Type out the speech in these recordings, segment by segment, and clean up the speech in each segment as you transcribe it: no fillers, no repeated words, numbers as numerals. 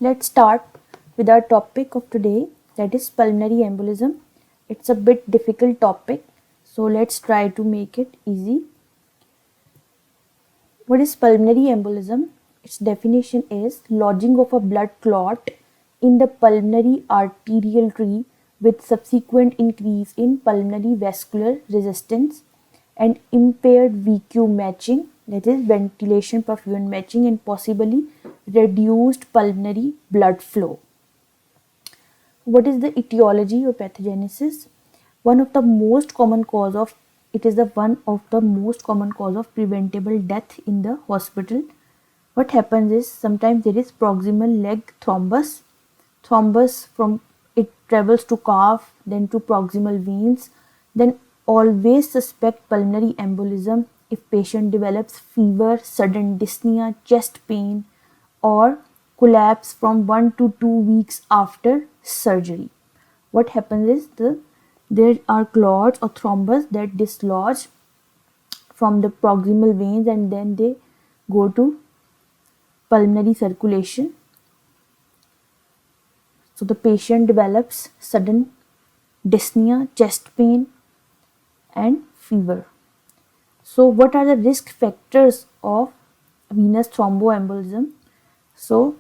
Let's start with our topic of today, that is pulmonary embolism. It's a bit difficult topic, so let's try to make it easy. What is pulmonary embolism? Its definition is lodging of a blood clot in the pulmonary arterial tree with subsequent increase in pulmonary vascular resistance and impaired VQ matching, that is ventilation perfusion matching, and possibly reduced pulmonary blood flow. What is the etiology or pathogenesis? One of the most common cause of it is the one of the most common cause of preventable death in the hospital. What happens is sometimes there is proximal leg thrombus. Thrombus from it travels to calf, then to proximal veins. Then always suspect pulmonary embolism if patient develops fever, sudden dyspnea, chest pain, or collapse from 1 to 2 weeks after surgery. What happens is there are clots or thrombus that dislodge from the proximal veins and then they go to pulmonary circulation. So the patient develops sudden dyspnea, chest pain, and fever. So what are the risk factors of venous thromboembolism? So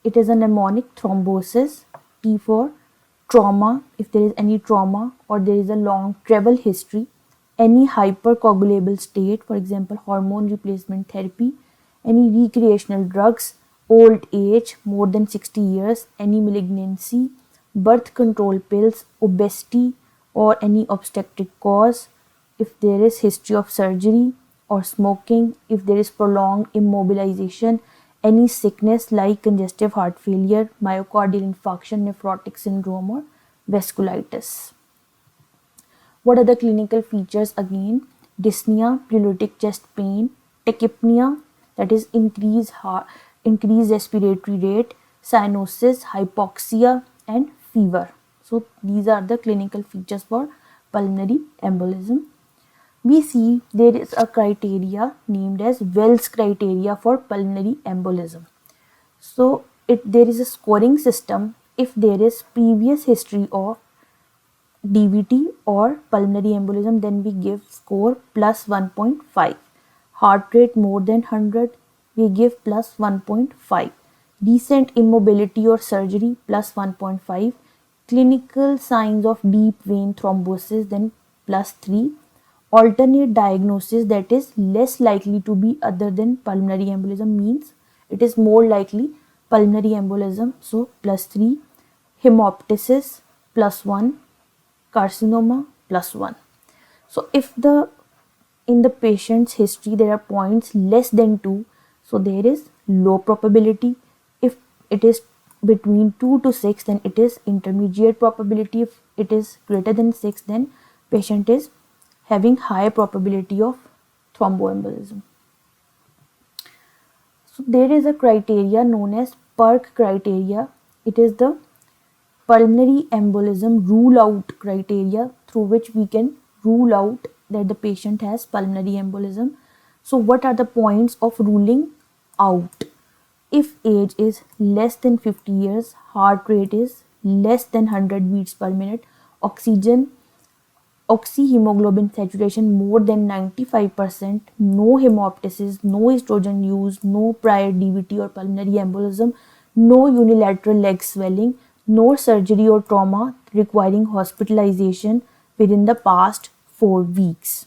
it is a mnemonic thrombosis. T for trauma, if there is any trauma or there is a long travel history, any hypercoagulable state, for example hormone replacement therapy, any recreational drugs, old age more than 60 years, any malignancy, birth control pills, obesity, or any obstetric cause, if there is history of surgery or smoking, if there is prolonged immobilization, any sickness like congestive heart failure, myocardial infarction, nephrotic syndrome, or vasculitis. What are the clinical features again? Dyspnea, pleuritic chest pain, tachypnea, that is increased respiratory rate, cyanosis, hypoxia, and fever. So these are the clinical features for pulmonary embolism. We see there is a criteria named as Wells criteria for pulmonary embolism. So there is a scoring system. If there is previous history of DVT or pulmonary embolism, then we give score plus 1.5. Heart rate more than 100, we give plus 1.5. Recent immobility or surgery plus 1.5. Clinical signs of deep vein thrombosis, then plus 3. Alternate diagnosis, that is less likely to be other than pulmonary embolism, means it is more likely pulmonary embolism, so plus 3. Hemoptysis plus 1. Carcinoma plus 1. So if in the patient's history there are points less than 2, so there is low probability. If it is between 2 to 6, then it is intermediate probability. If it is greater than 6, then patient is having high probability of thromboembolism. So there is a criteria known as PERC criteria. It is the pulmonary embolism rule out criteria through which we can rule out that the patient has pulmonary embolism. So what are the points of ruling out? If age is less than 50 years, heart rate is less than 100 beats per minute, oxyhemoglobin saturation more than 95%, no hemoptysis, no estrogen use, no prior DVT or pulmonary embolism, no unilateral leg swelling, no surgery or trauma requiring hospitalization within the past 4 weeks.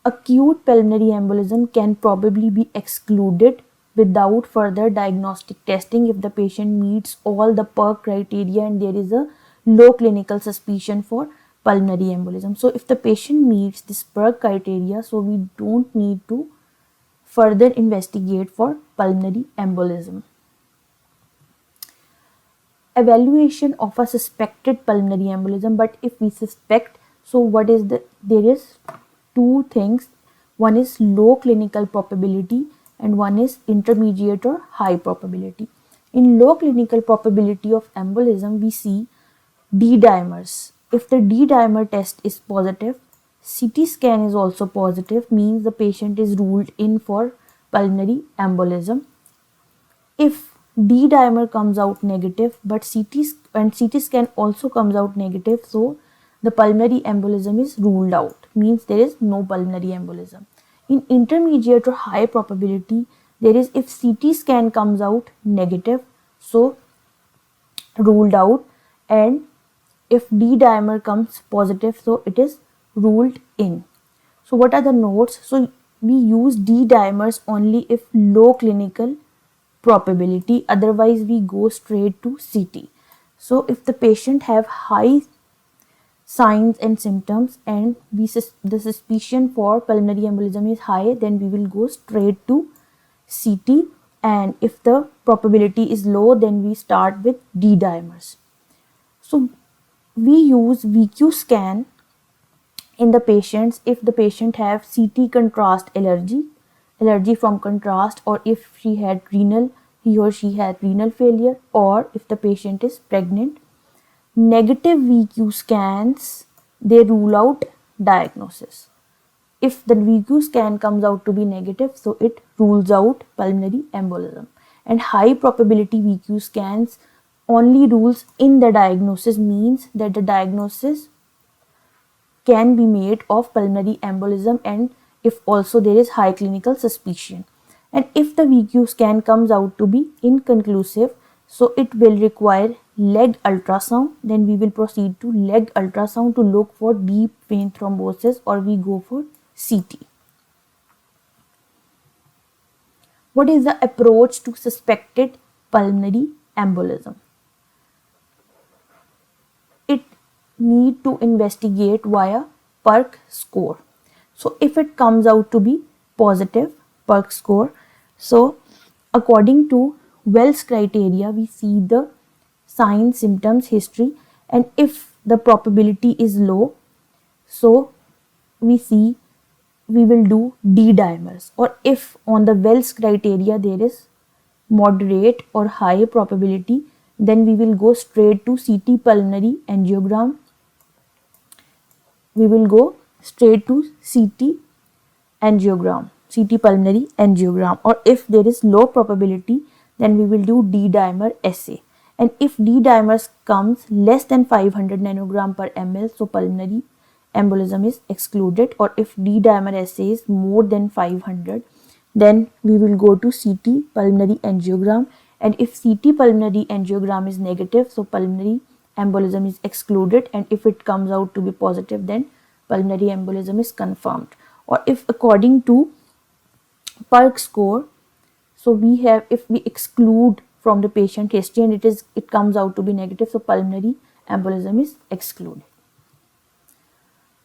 Acute pulmonary embolism can probably be excluded without further diagnostic testing if the patient meets all the PERC criteria and there is a low clinical suspicion for pulmonary embolism. So if the patient meets this PERC criteria, so we don't need to further investigate for pulmonary embolism. Evaluation of a suspected pulmonary embolism, but if we suspect, so there is two things. One is low clinical probability and one is intermediate or high probability. In low clinical probability of embolism, we see D-dimers. If the D-dimer test is positive, CT scan is also positive, means the patient is ruled in for pulmonary embolism. If D dimer comes out negative, but CT scan also comes out negative, so the pulmonary embolism is ruled out, means there is no pulmonary embolism. In intermediate or high probability, there is, if CT scan comes out negative, so ruled out, and if D dimer comes positive, so it is ruled in. So what are the notes? So we use D dimers only if low clinical probability, otherwise we go straight to CT. So if the patient have high signs and symptoms and the suspicion for pulmonary embolism is high, then we will go straight to CT, and if the probability is low, then we start with D dimers. So we use VQ scan in the patients if the patient have CT contrast allergy from contrast, or if he or she had renal failure, or if the patient is pregnant. Negative VQ scans, they rule out diagnosis. If the VQ scan comes out to be negative, so it rules out pulmonary embolism. And high probability VQ scans only rules in the diagnosis, means that the diagnosis can be made of pulmonary embolism, and if also there is high clinical suspicion. And if the VQ scan comes out to be inconclusive, so it will require leg ultrasound. Then we will proceed to leg ultrasound to look for deep vein thrombosis, or we go for CT. What is the approach to suspected pulmonary embolism? It need to investigate via PERC score. So if it comes out to be positive PERC score, so according to Wells criteria, we see the signs, symptoms, history, and if the probability is low, so we will do D dimers. Or if on the Wells criteria there is moderate or high probability, then we will go straight to CT pulmonary angiogram. We will go straight to CT angiogram, CT pulmonary angiogram. Or if there is low probability, then we will do D dimer assay. And if D dimers comes less than 500 nanogram per ml, so pulmonary embolism is excluded. Or if D dimer assay is more than 500, then we will go to CT pulmonary angiogram. And if CT pulmonary angiogram is negative, so pulmonary embolism is excluded, and if it comes out to be positive, then pulmonary embolism is confirmed. Or if according to PERC score, so we have, if we exclude from the patient history and it comes out to be negative, so pulmonary embolism is excluded.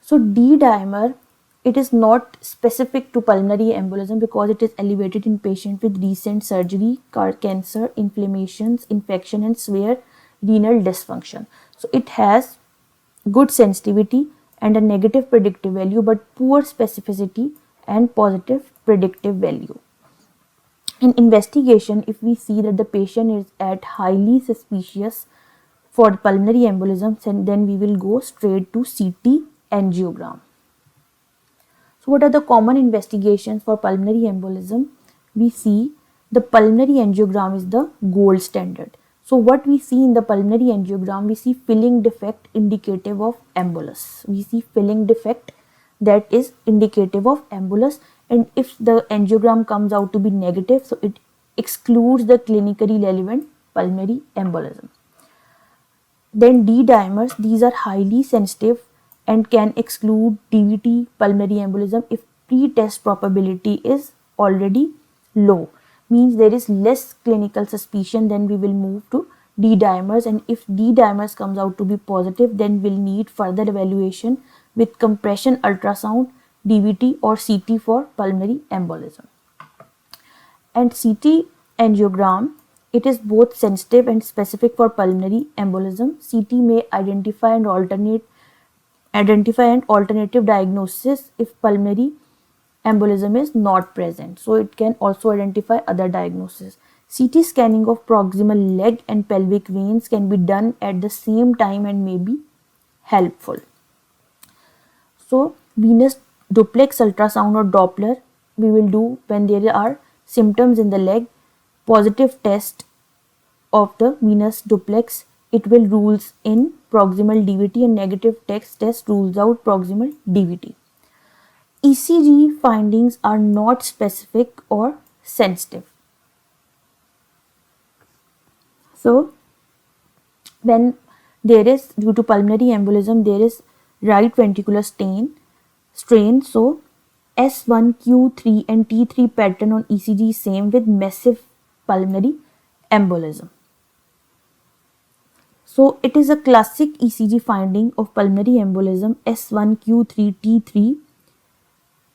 So D dimer, it is not specific to pulmonary embolism because it is elevated in patients with recent surgery, cancer, inflammations, infection, and severe renal dysfunction. So it has good sensitivity and a negative predictive value, but poor specificity and positive predictive value. In investigation, if we see that the patient is at highly suspicious for pulmonary embolism, then we will go straight to CT angiogram. So what are the common investigations for pulmonary embolism? We see the pulmonary angiogram is the gold standard. So what we see in the pulmonary angiogram, we see filling defect indicative of embolus. We see filling defect that is indicative of embolus, and if the angiogram comes out to be negative, so it excludes the clinically relevant pulmonary embolism. Then D dimers, these are highly sensitive and can exclude DVT pulmonary embolism if pre-test probability is already low, means there is less clinical suspicion, then we will move to D dimers. And if D dimers comes out to be positive, then we'll need further evaluation with compression ultrasound, DVT, or CT for pulmonary embolism. And CT angiogram, it is both sensitive and specific for pulmonary embolism. CT may identify an alternative diagnosis if pulmonary embolism is not present. So it can also identify other diagnoses. CT scanning of proximal leg and pelvic veins can be done at the same time and may be helpful. So venous duplex ultrasound or Doppler we will do when there are symptoms in the leg, positive test of the venous duplex, it will rules in proximal DVT, and negative test rules out proximal DVT. ECG findings are not specific or sensitive. So when there is, due to pulmonary embolism, there is right ventricular strain, so S1, Q3 and T3 pattern on ECG same with massive pulmonary embolism. So it is a classic ECG finding of pulmonary embolism S1, Q3, T3.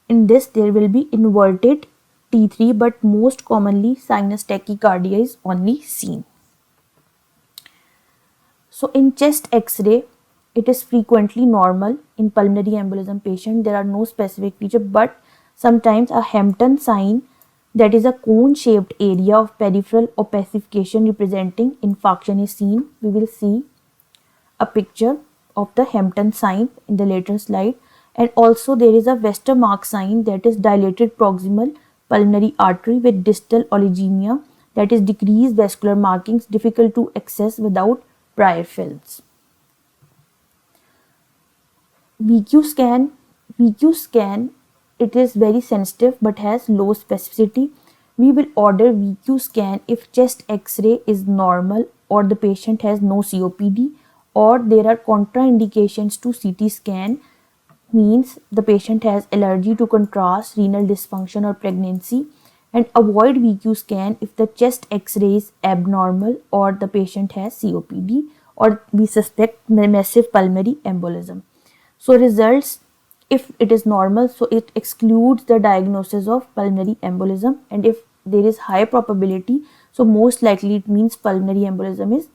In this there will be inverted T3, but most commonly sinus tachycardia is only seen. So in chest X-ray, it is frequently normal in pulmonary embolism patient. There are no specific feature, but sometimes a Hampton sign, that is a cone-shaped area of peripheral opacification representing infarction, is seen. We will see a picture of the Hampton sign in the later slide. And also there is a Westermarck sign, that is dilated proximal pulmonary artery with distal oligemia, that is decreased vascular markings, difficult to access without prior films. VQ scan, it is very sensitive but has low specificity. We will order VQ scan if chest X-ray is normal or the patient has no COPD, or there are contraindications to CT scan, means the patient has allergy to contrast, renal dysfunction or pregnancy, and avoid VQ scan if the chest X-ray is abnormal or the patient has COPD or we suspect massive pulmonary embolism. So results, if it is normal, so it excludes the diagnosis of pulmonary embolism, and if there is high probability, so most likely it means pulmonary embolism is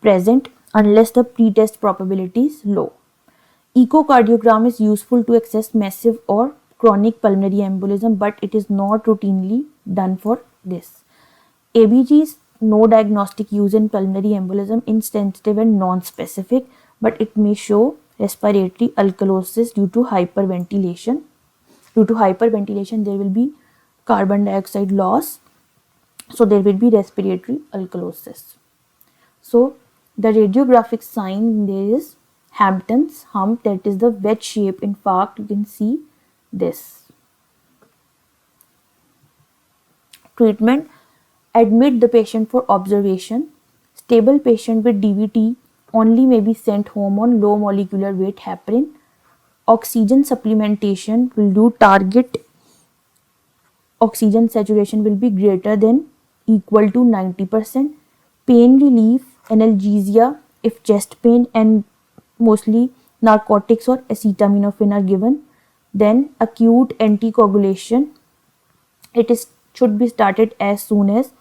present unless the pretest probability is low. Echocardiogram is useful to assess massive or chronic pulmonary embolism, but it is not routinely done for this. ABG is no diagnostic use in pulmonary embolism, insensitive and non-specific, but it may show respiratory alkalosis due to hyperventilation. Due to hyperventilation, there will be carbon dioxide loss, so there will be respiratory alkalosis. So the radiographic sign, there is Hampton's hump, that is the wedge shape infarct. You can see this. Treatment: admit the patient for observation. Stable patient with DVT only may be sent home on low molecular weight heparin. Oxygen supplementation will do target oxygen saturation will be greater than equal to 90%. Pain relief, analgesia if chest pain, and mostly narcotics or acetaminophen are given. Then acute anticoagulation, it is should be started as soon as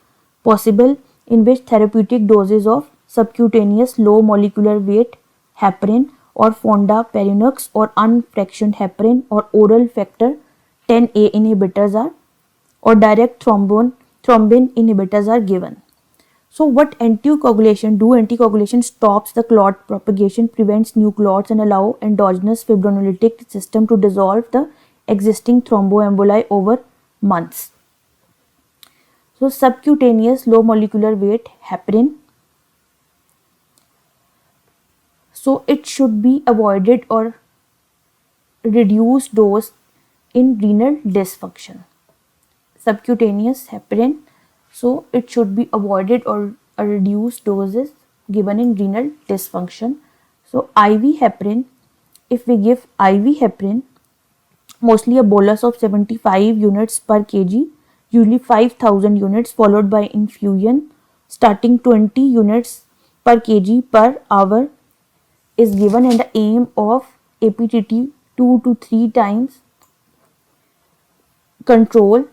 possible, in which therapeutic doses of subcutaneous low molecular weight heparin or fondaparinux or unfractioned heparin or oral factor 10A inhibitors are, or direct thrombin inhibitors are given. So what anticoagulation do? Anticoagulation stops the clot propagation, prevents new clots, and allow endogenous fibrinolytic system to dissolve the existing thromboemboli over months. So subcutaneous low molecular weight heparin, so it should be avoided or reduced dose in renal dysfunction. Subcutaneous heparin, so it should be avoided or a reduced doses given in renal dysfunction. So IV heparin, if we give IV heparin, mostly a bolus of 75 units per kg, usually 5000 units, followed by infusion starting 20 units per kg per hour is given, and the aim of APTT 2 to 3 times control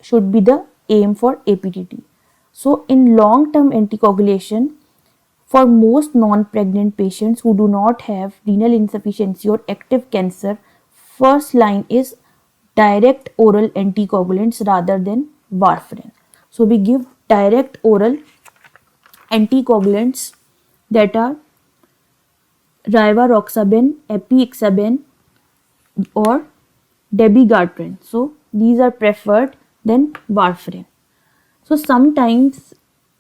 should be the aim for APTT. So in long-term anticoagulation, for most non-pregnant patients who do not have renal insufficiency or active cancer, first line is direct oral anticoagulants rather than warfarin. So we give direct oral anticoagulants that are rivaroxaban, epixaban or dabigatran. So these are preferred than warfarin. So sometimes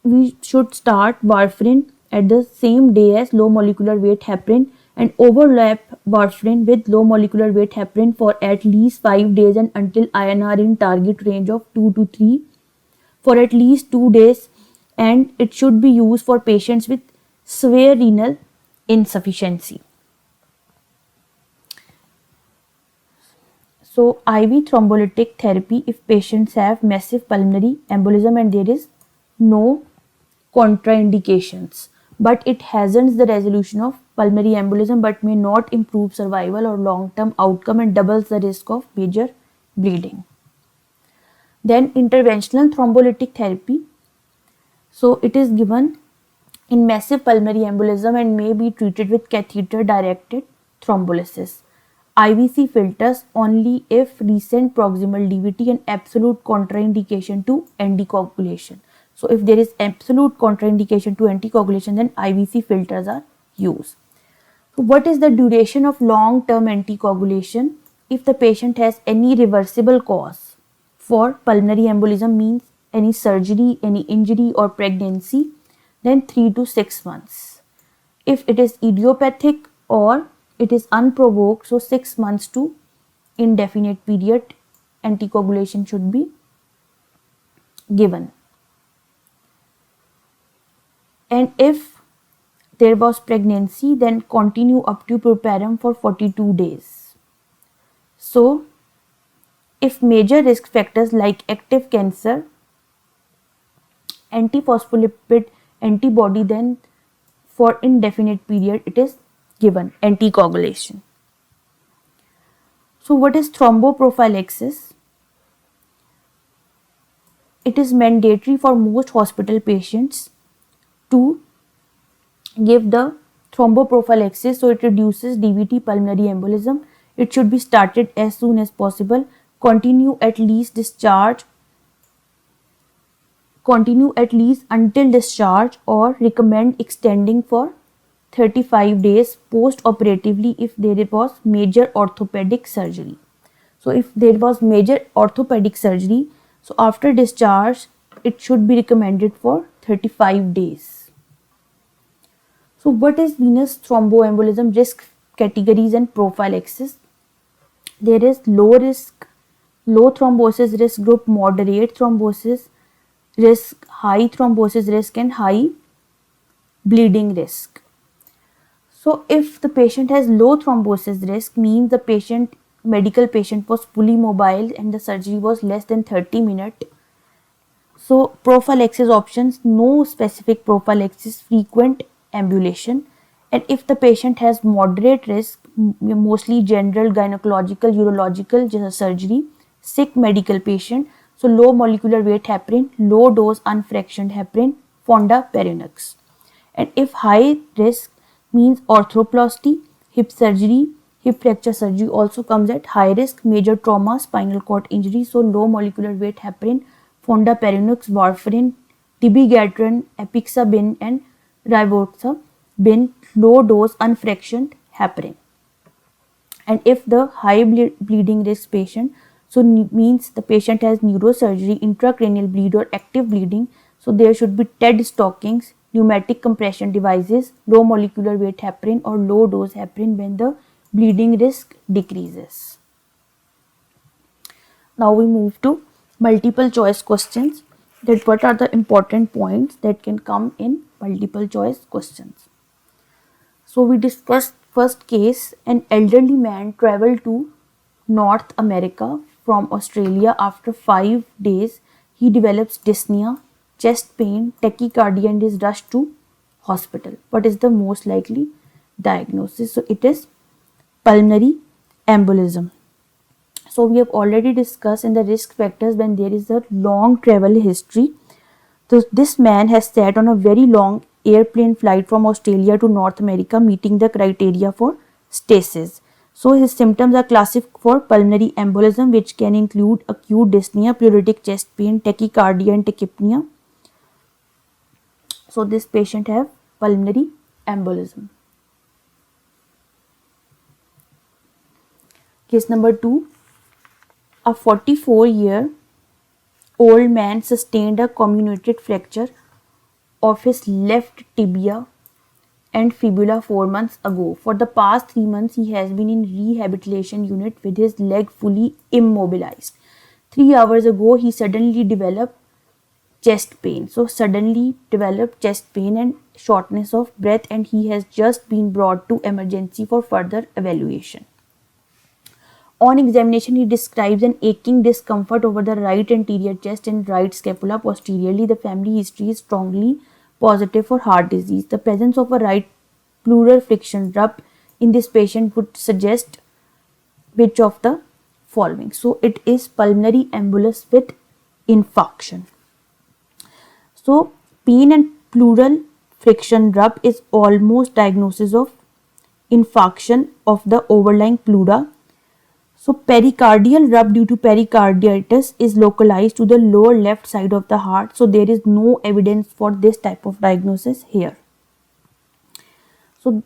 we should start warfarin at the same day as low molecular weight heparin and overlap warfarin with low molecular weight heparin for at least 5 days and until INR in target range of 2 to 3 for at least 2 days, and it should be used for patients with severe renal insufficiency. So IV thrombolytic therapy if patients have massive pulmonary embolism and there is no contraindications, but it hastens the resolution of pulmonary embolism but may not improve survival or long-term outcome and doubles the risk of major bleeding. Then interventional thrombolytic therapy. So it is given in massive pulmonary embolism and may be treated with catheter directed thrombolysis. IVC filters only if recent proximal DVT and absolute contraindication to anticoagulation. So if there is absolute contraindication to anticoagulation, then IVC filters are used. So what is the duration of long-term anticoagulation? If the patient has any reversible cause for pulmonary embolism, means any surgery, any injury or pregnancy, then 3 to 6 months. If it is idiopathic or it is unprovoked, so 6 months to indefinite period anticoagulation should be given. And if there was pregnancy, then continue up to puerperium for 42 days. So if major risk factors like active cancer, antiphospholipid antibody, then for indefinite period it is given anticoagulation. So what is thromboprophylaxis? It is mandatory for most hospital patients to give the thromboprophylaxis, so it reduces DVT pulmonary embolism. It should be started as soon as possible. Continue at least until discharge or recommend extending for 35 days post-operatively if there was major orthopedic surgery. So if there was major orthopedic surgery, so after discharge it should be recommended for 35 days. So what is venous thromboembolism risk categories and prophylaxis? There is low thrombosis risk group, moderate thrombosis risk, high thrombosis risk and high bleeding risk. So if the patient has low thrombosis risk, means the medical patient was fully mobile and the surgery was less than 30 minutes. So prophylaxis options: no specific prophylaxis, frequent ambulation. And if the patient has moderate risk, mostly general, gynecological, urological surgery, sick medical patient, so low molecular weight heparin, low dose unfractioned heparin, fondaparinux. And if high risk, means arthroplasty, hip surgery, hip fracture surgery also comes at high risk, major trauma, spinal cord injury, so low molecular weight heparin, fondaparinux, warfarin, tibigatran, apixaban and rivaroxaban, low dose unfractioned heparin. And if the high bleeding risk patient, so means the patient has neurosurgery, intracranial bleed or active bleeding, so there should be TED stockings, pneumatic compression devices, low molecular weight heparin or low dose heparin when the bleeding risk decreases. Now we move to multiple choice questions, that what are the important points that can come in multiple choice questions. So we discussed first case: an elderly man traveled to North America from Australia. After 5 days, he develops dyspnea, chest pain, tachycardia and is rushed to hospital. What is the most likely diagnosis? So it is pulmonary embolism. So we have already discussed in the risk factors when there is a long travel history. So this man has sat on a very long airplane flight from Australia to North America, meeting the criteria for stasis. So his symptoms are classic for pulmonary embolism, which can include acute dyspnea, pleuritic chest pain, tachycardia and tachypnea. So this patient have pulmonary embolism. Case number 2. A 44-year old man sustained a comminuted fracture of his left tibia and fibula 4 months ago. For the past 3 months, he has been in rehabilitation unit with his leg fully immobilized. 3 hours ago, he suddenly developed chest pain. So suddenly developed chest pain and shortness of breath, and he has just been brought to emergency for further evaluation. On examination, he describes an aching discomfort over the right anterior chest and right scapula posteriorly. The family history is strongly positive for heart disease. The presence of a right pleural friction rub in this patient would suggest which of the following. So it is pulmonary embolus with infarction. So pain and pleural friction rub is almost diagnosis of infarction of the overlying pleura. So pericardial rub due to pericarditis is localized to the lower left side of the heart. So there is no evidence for this type of diagnosis here. So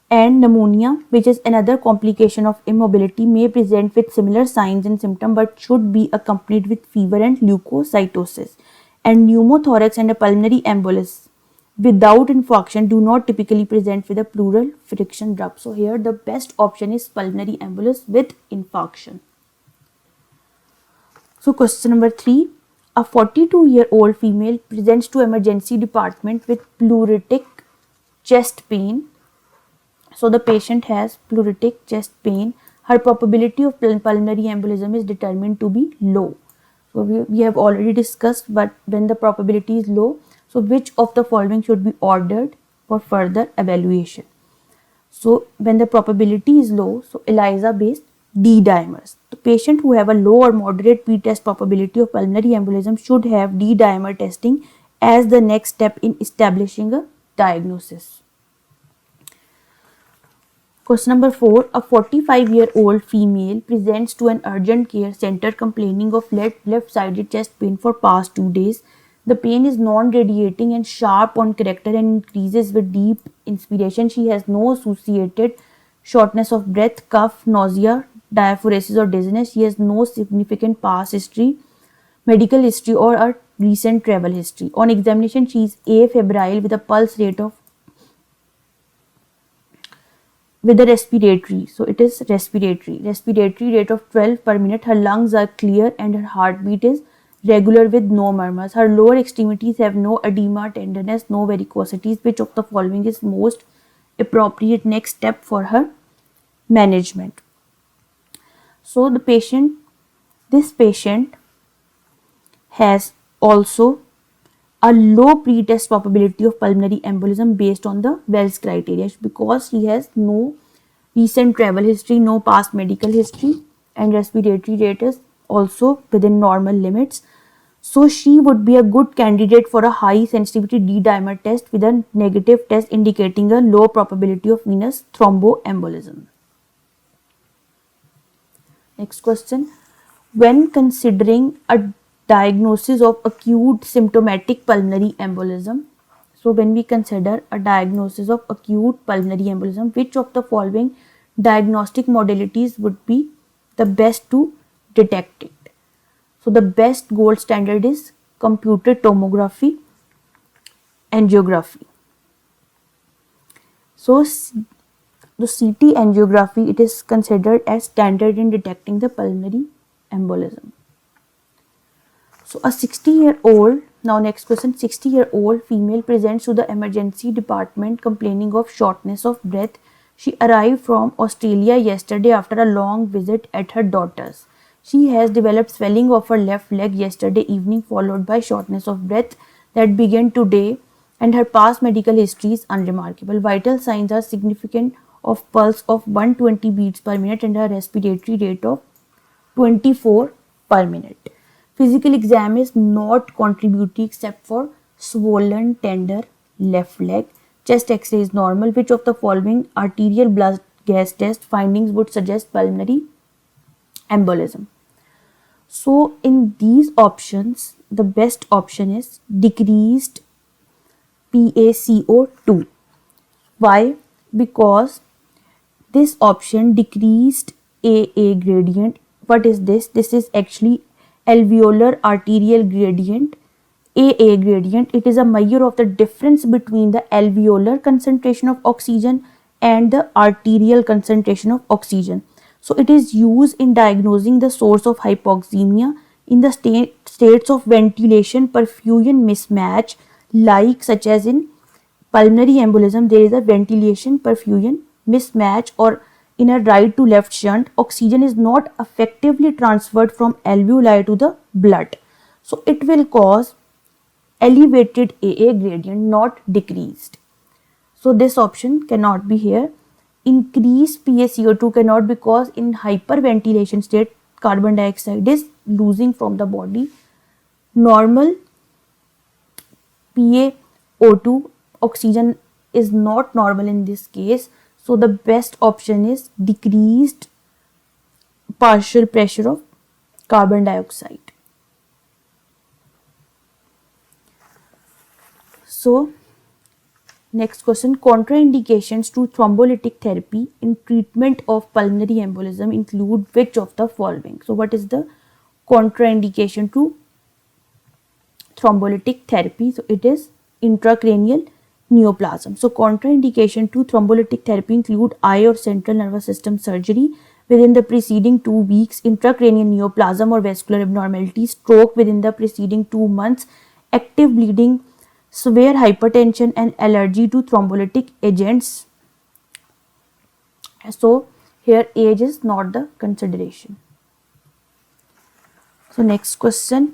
and pneumonia, which is another complication of immobility, may present with similar signs and symptoms but should be accompanied with fever and leukocytosis. And pneumothorax and a pulmonary embolus without infarction do not typically present with a pleural friction rub. So here the best option is pulmonary embolus with infarction. So question number 3. A 42-year-old female presents to emergency department with pleuritic chest pain. So the patient has pleuritic chest pain. Her probability of pulmonary embolism is determined to be low. So we have already discussed, but when the probability is low, so which of the following should be ordered for further evaluation? So when the probability is low, so ELISA based D dimers. The patient who have a low or moderate p-test probability of pulmonary embolism should have D dimer testing as the next step in establishing a diagnosis. Question number 4. A 45-year-old female presents to an urgent care center complaining of left-sided chest pain for past 2 days. The pain is non-radiating and sharp on character and increases with deep inspiration. She has no associated shortness of breath, cough, nausea, diaphoresis or dizziness. She has no significant past history, medical history or a recent travel history. On examination, she is afebrile with a pulse rate of with a respiratory, so it is respiratory rate of 12 per minute. Her lungs are clear and her heartbeat is regular with no murmurs. Her lower extremities have no edema, tenderness, no varicosities. Which of the following is most appropriate next step for her management? So this patient has also a low pre-test probability of pulmonary embolism based on the Wells criteria because he has no recent travel history, no past medical history, and respiratory rate is also within normal limits. So she would be a good candidate for a high sensitivity D dimer test with a negative test indicating a low probability of venous thromboembolism. Next question. When considering a diagnosis of acute symptomatic pulmonary embolism, so when we consider a diagnosis of acute pulmonary embolism, which of the following diagnostic modalities would be the best to detect it? So the best gold standard is computed tomography, angiography. So the CT angiography, it is considered as standard in detecting the pulmonary embolism. So a 60-year-old, now next question, 60-year-old female presents to the emergency department complaining of shortness of breath. She arrived from Australia yesterday after a long visit at her daughter's. She has developed swelling of her left leg yesterday evening followed by shortness of breath that began today, and her past medical history is unremarkable. Vital signs are significant of pulse of 120 beats per minute and a respiratory rate of 24 per minute. Physical exam is not contributing except for swollen tender left leg. Chest x-ray is normal. Which of the following arterial blood gas test findings would suggest pulmonary embolism? So in these options, the best option is decreased PaCO2. Why? Because this option decreased AA gradient. What is this? This is actually alveolar arterial gradient, AA gradient. It is a measure of the difference between the alveolar concentration of oxygen and the arterial concentration of oxygen. So it is used in diagnosing the source of hypoxemia in the states of ventilation perfusion mismatch, like such as in pulmonary embolism. There is a ventilation perfusion mismatch, or in a right to left shunt, oxygen is not effectively transferred from alveoli to the blood. So it will cause elevated AA gradient, not decreased. So this option cannot be here. Increased PaCO2 cannot, because in hyperventilation state carbon dioxide is losing from the body. Normal PaO2, oxygen is not normal in this case. So the best option is decreased partial pressure of carbon dioxide. So next question, contraindications to thrombolytic therapy in treatment of pulmonary embolism include which of the following? So what is the contraindication to thrombolytic therapy? So it is intracranial neoplasm. So contraindication to thrombolytic therapy include eye or central nervous system surgery within the preceding 2 weeks, intracranial neoplasm or vascular abnormality, stroke within the preceding 2 months, active bleeding, severe hypertension, and allergy to thrombolytic agents. So here age is not the consideration. So next question,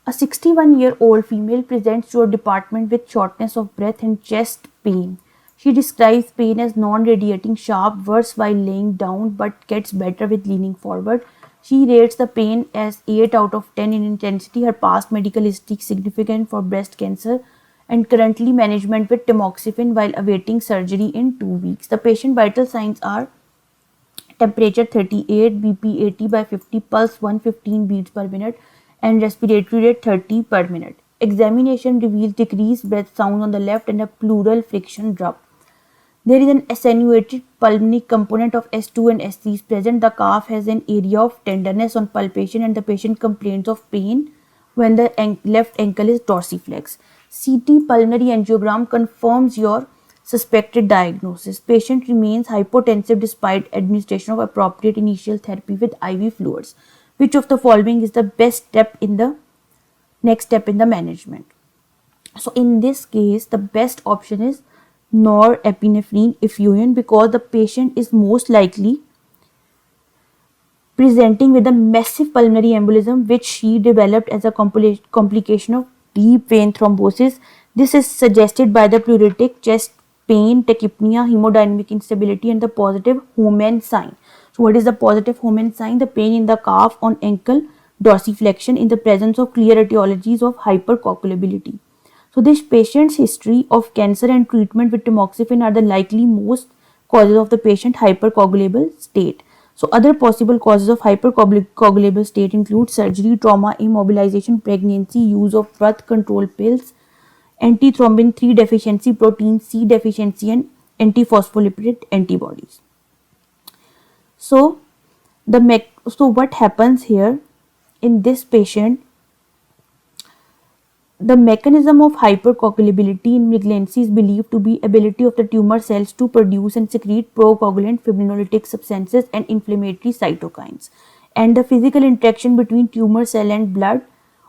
a 61-year-old female presents to your department with shortness of breath and chest pain. She describes pain as non-radiating, sharp, worse while laying down, but gets better with leaning forward. She rates the pain as 8 out of 10 in intensity. Her past medical history is significant for breast cancer and currently management with tamoxifen while awaiting surgery in 2 weeks. The patient vital signs are temperature 38, BP 80/50, pulse 115 beats per minute, and respiratory rate 30 per minute. Examination reveals decreased breath sound on the left and a pleural friction drop. There is an attenuated pulmonary component of S2 and S3 is present. The calf has an area of tenderness on palpation and the patient complains of pain when the left ankle is dorsiflex. CT pulmonary angiogram confirms your suspected diagnosis. Patient remains hypotensive despite administration of appropriate initial therapy with IV fluids. Which of the following is the best step in the next step in the management? So in this case, the best option is norepinephrine infusion, because the patient is most likely presenting with a massive pulmonary embolism which she developed as a complication of deep vein thrombosis. This is suggested by the pleuritic chest pain, tachypnea, hemodynamic instability, and the positive Homan sign. So what is the positive Homan sign? The pain in the calf on ankle dorsiflexion in the presence of clear etiologies of hypercoagulability. So this patient's history of cancer and treatment with tamoxifen are the likely most causes of the patient hypercoagulable state. So other possible causes of hypercoagulable state include surgery, trauma, immobilization, pregnancy, use of birth control pills, antithrombin 3 deficiency, protein C deficiency, and antiphospholipid antibodies. So what happens here in this patient? The mechanism of hypercoagulability in malignancy is believed to be ability of the tumor cells to produce and secrete procoagulant, fibrinolytic substances, and inflammatory cytokines, and the physical interaction between tumor cell and blood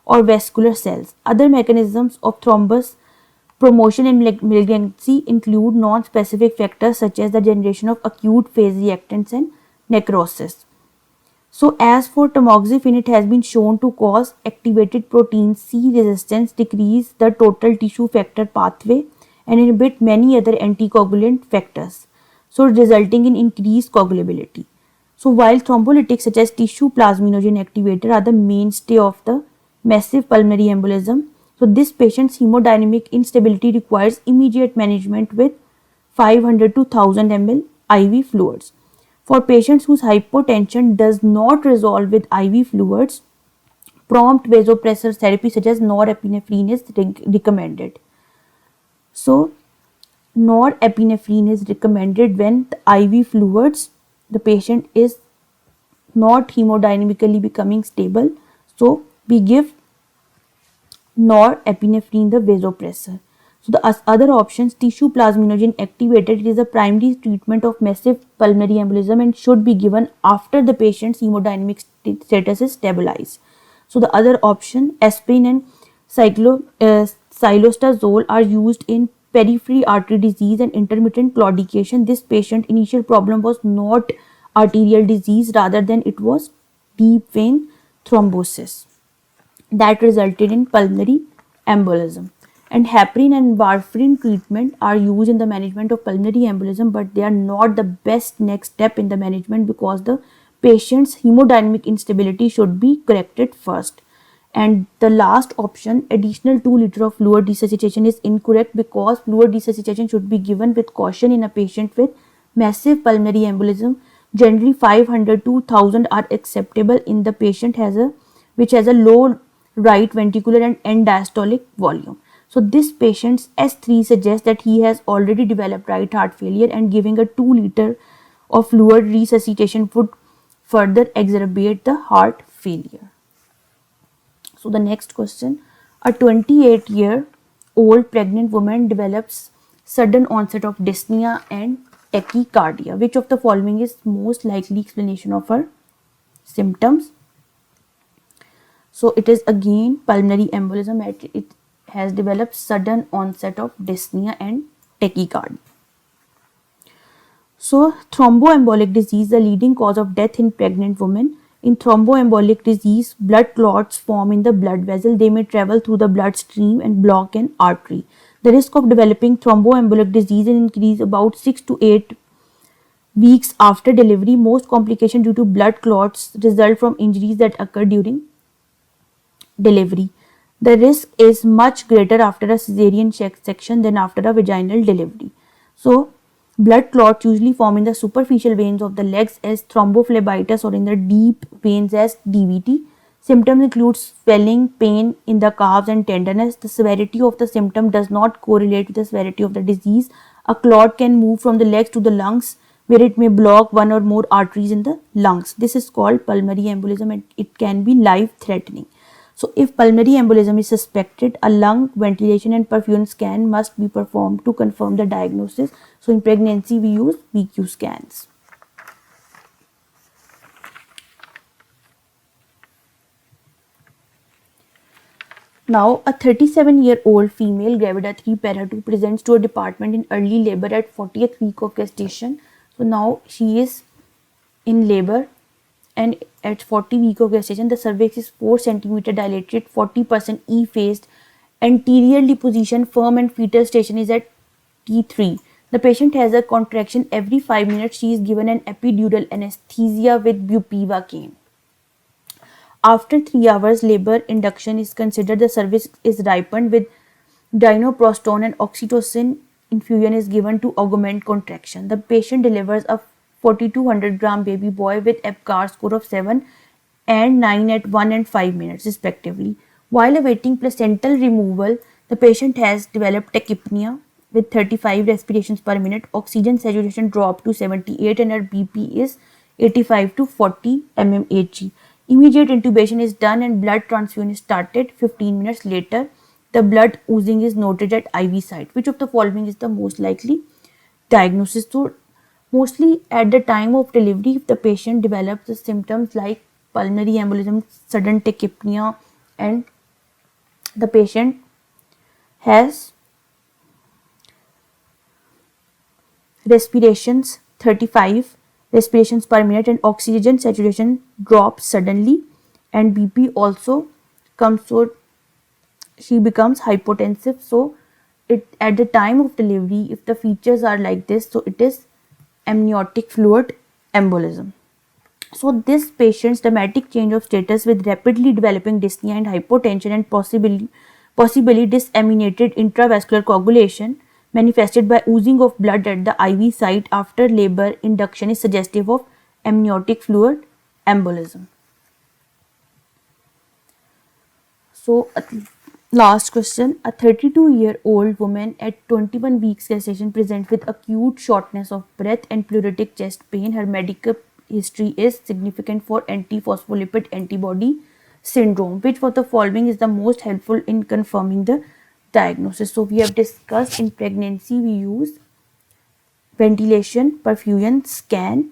or vascular cells. Other mechanisms of thrombus promotion in malignancy include non-specific factors such as the generation of acute phase reactants and necrosis. So as for tamoxifen, it has been shown to cause activated protein C resistance, decrease the total tissue factor pathway, and inhibit many other anticoagulant factors, so resulting in increased coagulability. So while thrombolytics such as tissue plasminogen activator are the mainstay of the massive pulmonary embolism, so this patient's hemodynamic instability requires immediate management with 500 to 1000 ml IV fluids. For patients whose hypotension does not resolve with IV fluids, prompt vasopressor therapy such as norepinephrine is recommended. So norepinephrine is recommended when the IV fluids, the patient is not hemodynamically becoming stable. So we give norepinephrine, the vasopressor. So the other options, tissue plasminogen activated, it is a primary treatment of massive pulmonary embolism and should be given after the patient's hemodynamic status is stabilized. So the other option, aspirin and xylostazole are used in periphery artery disease and intermittent claudication. This patient initial problem was not arterial disease, rather than it was deep vein thrombosis that resulted in pulmonary embolism. And heparin and warfarin treatment are used in the management of pulmonary embolism, but they are not the best next step in the management because the patient's hemodynamic instability should be corrected first. And the last option, additional 2 liters of fluid resuscitation, is incorrect because fluid resuscitation should be given with caution in a patient with massive pulmonary embolism. Generally 500 to 1000 are acceptable in the patient which has a low right ventricular and end diastolic volume. So this patient's S3 suggests that he has already developed right heart failure, and giving a 2 liter of fluid resuscitation would further exacerbate the heart failure. So the next question, a 28-year-old pregnant woman develops sudden onset of dyspnea and tachycardia. Which of the following is most likely explanation of her symptoms? So it is again pulmonary embolism. It has developed sudden onset of dyspnea and tachycardia. So thromboembolic disease, the leading cause of death in pregnant women. In thromboembolic disease, blood clots form in the blood vessel. They may travel through the bloodstream and block an artery. The risk of developing thromboembolic disease increases about 6 to 8 weeks after delivery. Most complications due to blood clots result from injuries that occur during delivery. The risk is much greater after a cesarean section than after a vaginal delivery. So, blood clots usually form in the superficial veins of the legs as thrombophlebitis or in the deep veins as DVT. Symptoms include swelling, pain in the calves and tenderness. The severity of the symptom does not correlate with the severity of the disease. A clot can move from the legs to the lungs, where it may block one or more arteries in the lungs. This is called pulmonary embolism and it can be life-threatening. So if pulmonary embolism is suspected, a lung ventilation and perfusion scan must be performed to confirm the diagnosis. So in pregnancy, we use VQ scans. Now, a 37-year-old female gravida 3 para 2 presents to a department in early labor at 40th week of gestation. So now she is in labor, and at 40 week of gestation, the cervix is 4 cm dilated, 40% E-phased, anteriorly positioned, firm, and fetal station is at T3. The patient has a contraction every 5 minutes. She is given an epidural anesthesia with bupivacaine. After 3 hours, labor induction is considered. The cervix is ripened with dinoprostone and oxytocin infusion is given to augment contraction. The patient delivers a 4200 gram baby boy with EPGAR score of 7 and 9 at 1 and 5 minutes respectively. While awaiting placental removal, the patient has developed tachypnea with 35 respirations per minute. Oxygen saturation dropped to 78 and her BP is 85 to 40 mmHg. Immediate intubation is done and blood transfusion is started. 15 minutes later, the blood oozing is noted at IV site. Which of the following is the most likely diagnosis? So, mostly at the time of delivery, if the patient develops the symptoms like pulmonary embolism, sudden tachypnea, and the patient has respirations 35 respirations per minute and oxygen saturation drops suddenly and BP also comes, so she becomes hypotensive. So it at the time of delivery, if the features are like this, so it is amniotic fluid embolism. So this patient's dramatic change of status with rapidly developing dyspnea and hypotension and possibly disseminated intravascular coagulation manifested by oozing of blood at the IV site after labor induction is suggestive of amniotic fluid embolism. So last question, a 32-year-old woman at 21 weeks gestation presents with acute shortness of breath and pleuritic chest pain. Her medical history is significant for anti-phospholipid antibody syndrome. Which of the following is the most helpful in confirming the diagnosis? So we have discussed in pregnancy we use ventilation, perfusion, scan.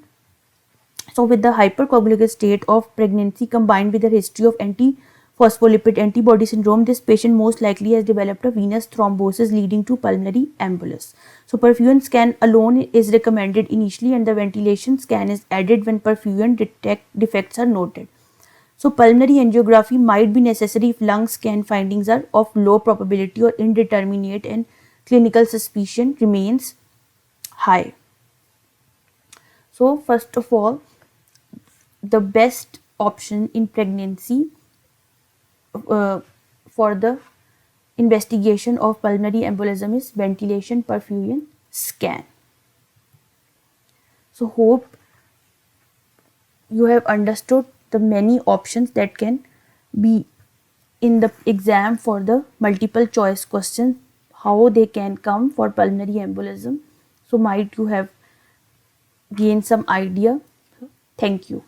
So with the hypercoagulated state of pregnancy combined with a history of antiphospholipid antibody syndrome, this patient most likely has developed a venous thrombosis leading to pulmonary embolus. So perfusion scan alone is recommended initially, and the ventilation scan is added when perfusion defects are noted. So pulmonary angiography might be necessary if lung scan findings are of low probability or indeterminate and clinical suspicion remains high. So first of all, the best option in pregnancy for the investigation of pulmonary embolism is ventilation, perfusion, scan. So hope you have understood the many options that can be in the exam for the multiple choice questions, how they can come for pulmonary embolism. So might you have gained some idea. Thank you.